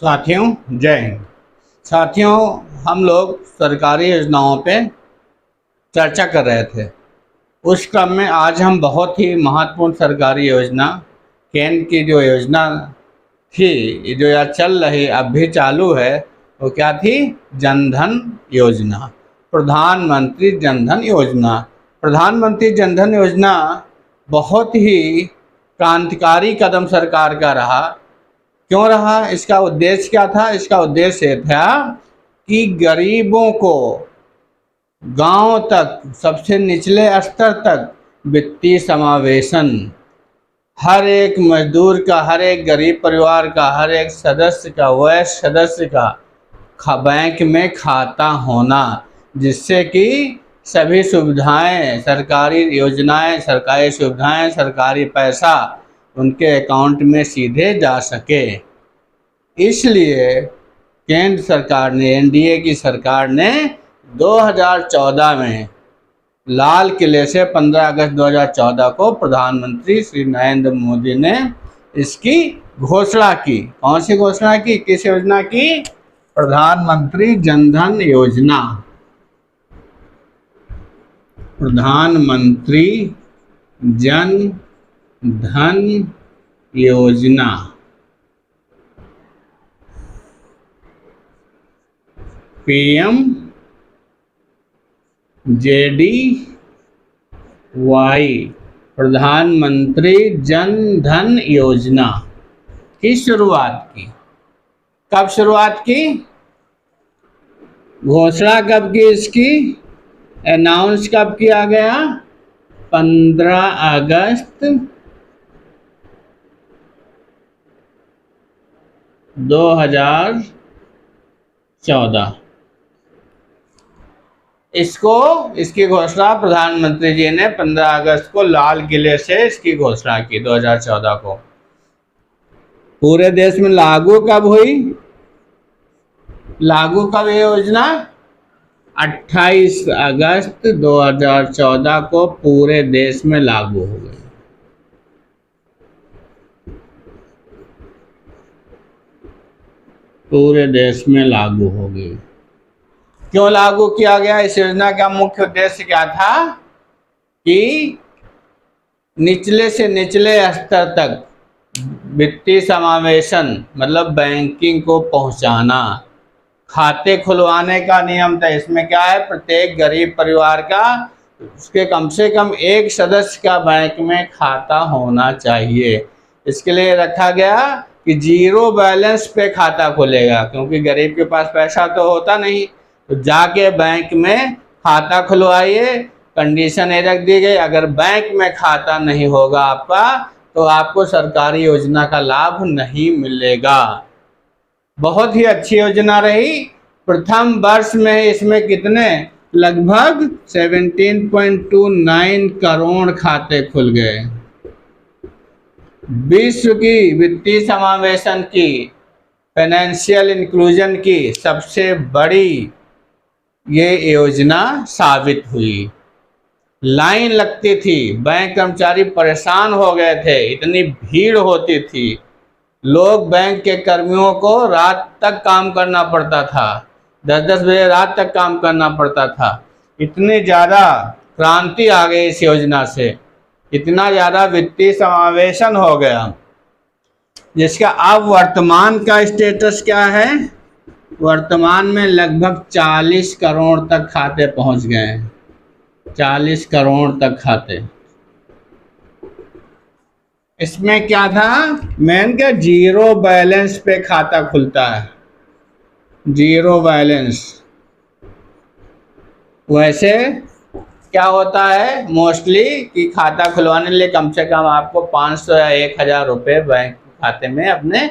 साथियों, जय हिंद। साथियों, हम लोग सरकारी योजनाओं पे चर्चा कर रहे थे। उस क्रम में आज हम बहुत ही महत्वपूर्ण सरकारी योजना, केंद्र की जो योजना थी, जो यार चल रही अब भी चालू है, वो क्या थी? जनधन योजना, प्रधानमंत्री जनधन योजना। प्रधानमंत्री जनधन योजना बहुत ही क्रांतिकारी कदम सरकार का रहा। क्यों रहा? इसका उद्देश्य क्या था? इसका उद्देश्य ये था कि गरीबों को गांव तक, सबसे निचले स्तर तक वित्तीय समावेशन, हर एक मजदूर का, हर एक गरीब परिवार का, हर एक सदस्य का, वयस्क सदस्य का बैंक में खाता होना, जिससे कि सभी सुविधाएं, सरकारी योजनाएं, सरकारी सुविधाएं, सरकारी पैसा उनके अकाउंट में सीधे जा सके। इसलिए केंद्र सरकार ने, एनडीए की सरकार ने 2014 में लाल किले से 15 अगस्त 2014 को प्रधानमंत्री श्री नरेंद्र मोदी ने इसकी घोषणा की। कौन सी घोषणा की? किस योजना की? प्रधानमंत्री जनधन योजना। प्रधानमंत्री जन धन योजना। PMJDY, प्रधानमंत्री जन धन योजना की शुरुआत की। कब शुरुआत की? घोषणा कब की इसकी? अनाउंस कब किया गया? 15 अगस्त 2014। इसकी घोषणा प्रधानमंत्री जी ने 15 अगस्त को लाल किले से इसकी घोषणा की 2014 को। पूरे देश में लागू कब हुई? लागू कब ये योजना? 28 अगस्त 2014 को पूरे देश में लागू हो गई। पूरे देश में लागू हो गई। क्यों लागू किया गया? इस योजना का मुख्य उद्देश्य क्या था कि निचले से निचले स्तर तक वित्तीय समावेशन, मतलब बैंकिंग को पहुंचाना। खाते खुलवाने का नियम था इसमें। क्या है? प्रत्येक गरीब परिवार का, उसके कम से कम एक सदस्य का बैंक में खाता होना चाहिए। इसके लिए रखा गया कि जीरो बैलेंस पे खाता खुलेगा, क्योंकि गरीब के पास पैसा तो होता नहीं। तो जाके बैंक में खाता खुलवाइए। कंडीशन ये रख दी गई, अगर बैंक में खाता नहीं होगा आपका, तो आपको सरकारी योजना का लाभ नहीं मिलेगा। बहुत ही अच्छी योजना रही। प्रथम वर्ष में इसमें कितने? लगभग 17.29 करोड़ खाते खुल गए। विश्व की वित्तीय समावेशन की, फाइनेंशियल इंक्लूजन की सबसे बड़ी ये योजना साबित हुई। लाइन लगती थी, बैंक कर्मचारी परेशान हो गए थे, इतनी भीड़ होती थी। लोग, बैंक के कर्मियों को रात तक काम करना पड़ता था, 10-10 बजे रात तक काम करना पड़ता था। इतनी ज़्यादा क्रांति आ गई इस योजना से, इतना ज़्यादा वित्तीय समावेशन हो गया, जिसका अब वर्तमान का स्टेटस क्या है? वर्तमान में लगभग 40 करोड़ तक खाते पहुंच गए हैं। 40 करोड़ तक खाते। इसमें क्या था? मेन क्या? जीरो बैलेंस पे खाता खुलता है। Zero balance. वैसे क्या होता है मोस्टली कि खाता खुलवाने के लिए कम से कम आपको 500 या 1000 रुपये बैंक खाते में अपने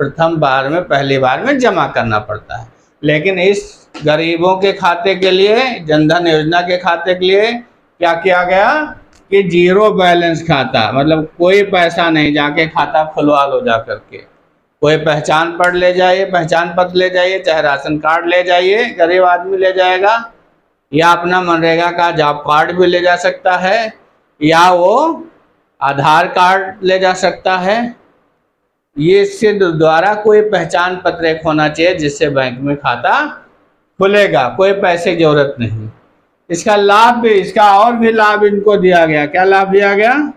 प्रथम बार में, पहली बार में जमा करना पड़ता है। लेकिन इस गरीबों के खाते के लिए, जनधन योजना के खाते के लिए क्या किया गया कि जीरो बैलेंस खाता, मतलब कोई पैसा नहीं, जाके खाता खुलवा लो जा करके। कोई पहचान पत्र ले जाइए, पहचान पत्र ले जाइए, चाहे राशन कार्ड ले जाइए, गरीब आदमी ले जाएगा, या अपना मनरेगा का जॉब कार्ड भी ले जा सकता है, या वो आधार कार्ड ले जा सकता है। ये इससे द्वारा कोई पहचान पत्र एक होना चाहिए जिससे बैंक में खाता खुलेगा, कोई पैसे की जरूरत नहीं। इसका लाभ भी, इसका और भी लाभ इनको दिया गया। क्या लाभ दिया गया?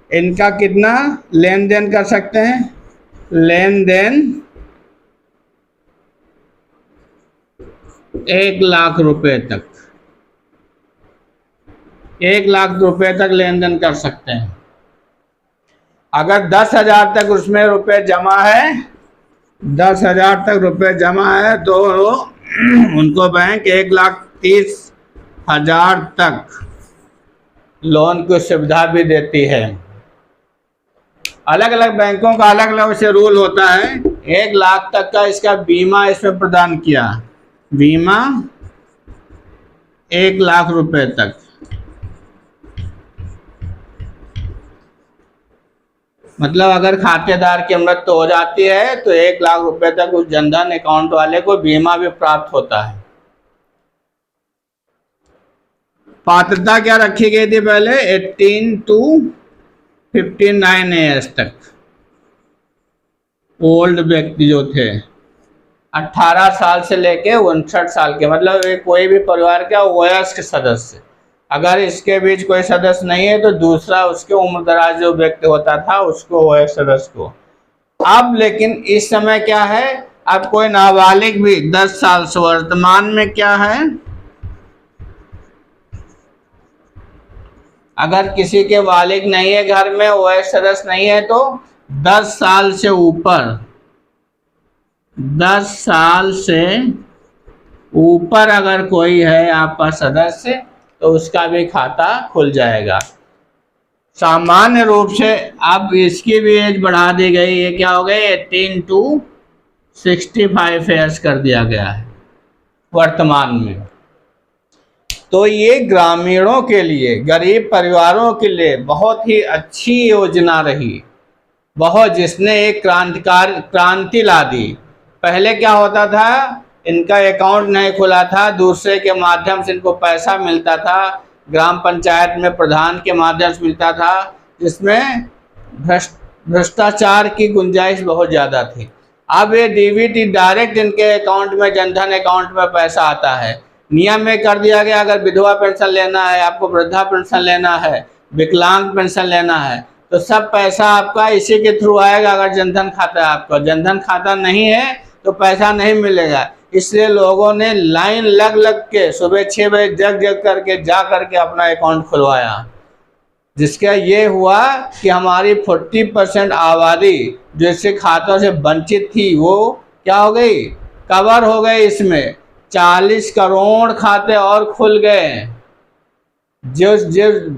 इनका कितना लेन देन कर सकते हैं? लेन देन 1 लाख रुपए तक, 1 लाख रुपए तक लेन देन कर सकते हैं। अगर 10,000 तक उसमें रुपए जमा है, 10,000 तक रुपए जमा है तो उनको बैंक 1,30,000 तक लोन की सुविधा भी देती है। अलग अलग बैंकों का अलग अलग से रूल होता है। 1 लाख तक का इसका बीमा इसमें प्रदान किया, बीमा 1 लाख रुपए तक। मतलब अगर खातेदार की मृत्यु हो जाती है तो 1 लाख रुपए तक उस जनधन अकाउंट वाले को बीमा भी प्राप्त होता है। पात्रता क्या रखी गई थी पहले? 18 to 59 एज तक ओल्ड व्यक्ति जो थे, 18 साल से लेके 59 साल के, मतलब कोई भी परिवार का वयस्क सदस्य। अगर इसके बीच कोई सदस्य नहीं है तो दूसरा उसके उम्रदराज जो व्यक्ति होता था उसको, वयस्क सदस्य को। अब लेकिन इस समय क्या है, अब कोई नाबालिग भी 10 साल से, वर्तमान में क्या है, अगर किसी के बालिग नहीं है घर में, वयस्क सदस्य नहीं है, तो 10 साल से ऊपर, 10 साल से ऊपर अगर कोई है आपका सदस्य तो उसका भी खाता खुल जाएगा। सामान्य रूप से अब इसकी भी एज बढ़ा दी गई, ये क्या हो गई, 18 to 65 ईयर्स कर दिया गया है वर्तमान में। तो ये ग्रामीणों के लिए, गरीब परिवारों के लिए बहुत ही अच्छी योजना रही, बहुत, जिसने एक क्रांति ला दी। पहले क्या होता था, इनका अकाउंट नहीं खुला था, दूसरे के माध्यम से इनको पैसा मिलता था, ग्राम पंचायत में प्रधान के माध्यम से मिलता था, जिसमें भ्रष्टाचार की गुंजाइश बहुत ज़्यादा थी। अब ये डीबीटी डायरेक्ट इनके अकाउंट में, जनधन अकाउंट में पैसा आता है। नियम में कर दिया गया, अगर विधवा पेंशन लेना है आपको, वृद्धा पेंशन लेना है, विकलांग पेंशन लेना है, तो सब पैसा आपका इसी के थ्रू आएगा। अगर जनधन खाता है आपका, जनधन खाता नहीं है तो पैसा नहीं मिलेगा। इसलिए लोगों ने लाइन लग लग के सुबह 6 बजे जग करके जा करके अपना अकाउंट खुलवाया, जिसका ये हुआ कि हमारी 40% आबादी जो इससे खातों से वंचित थी वो क्या हो गई, कवर हो गई। इसमें 40 करोड़ खाते और खुल गए। जो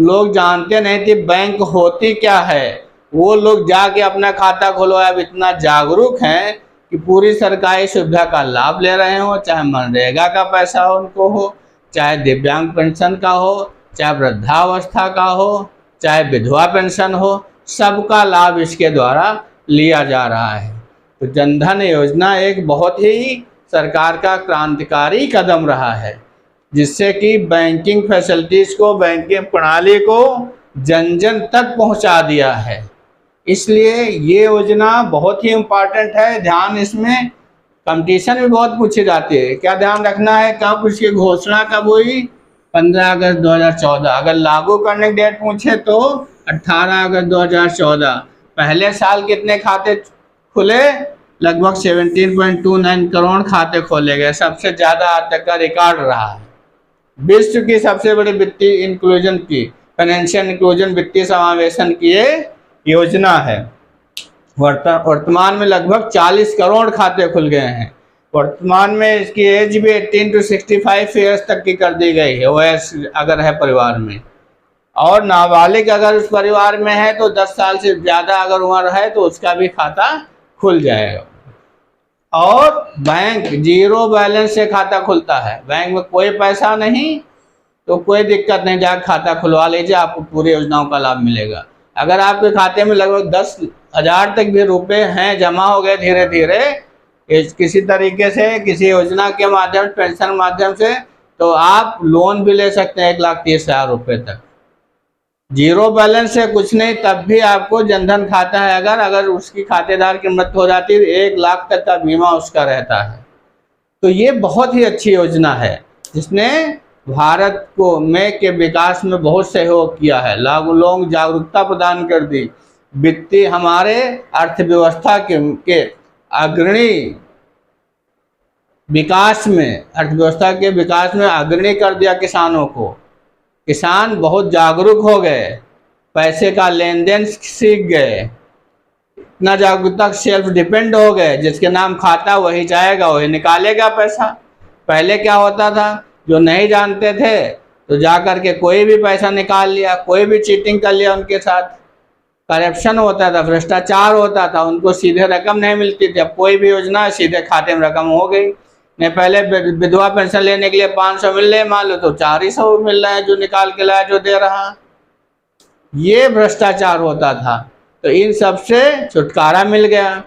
लोग जानते नहीं थे बैंक होती क्या है, वो लोग जाके अपना खाता खुलवाया। अब इतना जागरूक हैं कि पूरी सरकारी सुविधा का लाभ ले रहे हो, चाहे मनरेगा का पैसा हो उनको हो, चाहे दिव्यांग पेंशन का हो, चाहे वृद्धावस्था का हो, चाहे विधवा पेंशन हो, सबका लाभ इसके द्वारा लिया जा रहा है। तो जनधन योजना एक बहुत ही सरकार का क्रांतिकारी कदम रहा है, जिससे कि बैंकिंग फैसिलिटीज़ को, बैंकिंग प्रणाली को जन जन तक पहुंचा दिया है। इसलिए ये योजना बहुत ही इम्पॉर्टेंट है। ध्यान, इसमें कंपटीशन भी बहुत पूछी जाती है। क्या ध्यान रखना है, कब उसकी घोषणा कब हुई, 15 अगस्त 2014। अगर लागू करने की डेट पूछे तो 18 अगस्त 2014। पहले साल कितने खाते खुले, लगभग 17.29 करोड़ खाते खोले गए, सबसे ज़्यादा आज तक का रिकॉर्ड रहा है। विश्व की सबसे बड़ी वित्तीय इंक्लूजन की, फाइनेंशियल इंक्लूजन, वित्तीय समावेशन की ये योजना है। वर्तमान में लगभग 40 करोड़ खाते खुल गए हैं। वर्तमान में इसकी एज भी 18 to 65 ईयर्स तक की कर दी गई है, वयस्क अगर है परिवार में। और नाबालिग अगर उस परिवार में है तो 10 साल से ज़्यादा अगर उम्र है तो उसका भी खाता खुल जाएगा। और बैंक जीरो बैलेंस से खाता खुलता है, बैंक में कोई पैसा नहीं तो कोई दिक्कत नहीं, जाकर खाता खुलवा लीजिए, आपको पूरी योजनाओं का लाभ मिलेगा। अगर आपके खाते में लगभग 10,000 तक भी रुपए हैं, जमा हो गए धीरे धीरे किसी तरीके से, किसी योजना के माध्यम से, पेंशन माध्यम से, तो आप लोन भी ले सकते हैं 1,30,000 रुपये तक, जीरो बैलेंस है, कुछ नहीं, तब भी आपको जनधन खाता है अगर उसकी खातेदार की मृत्यु हो जाती है 1 लाख तक का बीमा उसका रहता है। तो ये बहुत ही अच्छी योजना है जिसने भारत को के विकास में बहुत सहयोग किया है। लोग जागरूकता प्रदान कर दी, वित्तीय हमारे अर्थव्यवस्था के अग्रणी विकास में, अर्थव्यवस्था के विकास में अग्रणी कर दिया किसानों को। किसान बहुत जागरूक हो गए, पैसे का लेन देन सीख गए, इतना जागरूकता सेल्फ डिपेंड हो गए, जिसके नाम खाता वही जाएगा, वही निकालेगा पैसा। पहले क्या होता था, जो नहीं जानते थे तो जा कर के कोई भी पैसा निकाल लिया, कोई भी चीटिंग कर लिया, उनके साथ करप्शन होता था, भ्रष्टाचार होता था, उनको सीधे रकम नहीं मिलती थी। अब कोई भी योजना सीधे खाते में रकम हो गई। नहीं, पहले विधवा पेंशन लेने के लिए 500 मिल रहे, मान लो तो 400 मिल रहा है, जो निकाल के लाया जो दे रहा। ये भ्रष्टाचार होता था। तो इन सब से छुटकारा मिल गया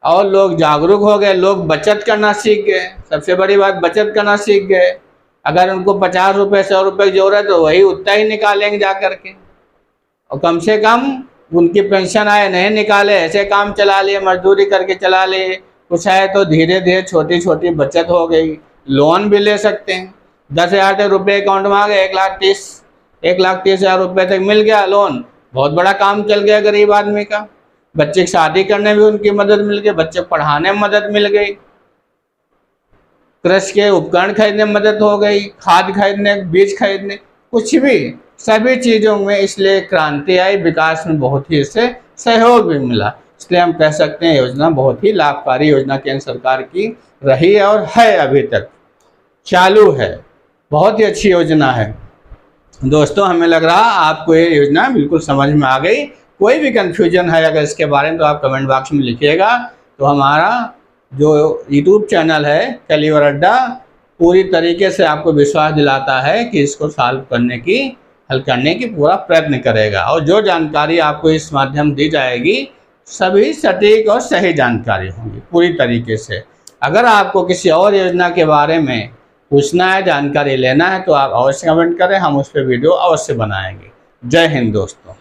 और लोग जागरूक हो गए, लोग बचत करना सीख गए। सबसे बड़ी बात, बचत करना सीख गए। अगर उनको 50 रुपये 100 रुपये की जरूरत है तो वही उतना ही निकालेंगे जा करके, और कम से कम उनकी पेंशन आए, नहीं निकाले, ऐसे काम चला लिए, मजदूरी करके चला लिए, कुछ है तो धीरे धीरे छोटी छोटी बचत हो गई। लोन भी ले सकते हैं, 10,000 तक रुपये अकाउंट में आ गए, 1,30,000 रुपये तक मिल गया लोन, बहुत बड़ा काम चल गया गरीब आदमी का। बच्चे की शादी करने में उनकी मदद मिल गई, बच्चे को पढ़ाने में मदद मिल गई, कृषि के उपकरण खरीदने में मदद हो गई, खाद खरीदने, बीज खरीदने, कुछ भी, सभी चीज़ों में इसलिए क्रांति आई, विकास में बहुत ही इससे सहयोग भी मिला। इसलिए हम कह सकते हैं योजना बहुत ही लाभकारी योजना केंद्र सरकार की रही है और है, अभी तक चालू है, बहुत ही अच्छी योजना है। दोस्तों, हमें लग रहा आपको ये योजना बिल्कुल समझ में आ गई। कोई भी कन्फ्यूजन है अगर इसके बारे में तो आप कमेंट बॉक्स में लिखिएगा। तो हमारा जो यूट्यूब चैनल है टेलीवर अड्डा पूरी तरीके से आपको विश्वास दिलाता है कि इसको हल करने की पूरा प्रयत्न करेगा, और जो जानकारी आपको इस माध्यम दी जाएगी सभी सटीक और सही जानकारी होंगी पूरी तरीके से। अगर आपको किसी और योजना के बारे में पूछना है, जानकारी लेना है, तो आप अवश्य कमेंट करें, हम उस पर वीडियो अवश्य बनाएंगे। जय हिंद दोस्तों।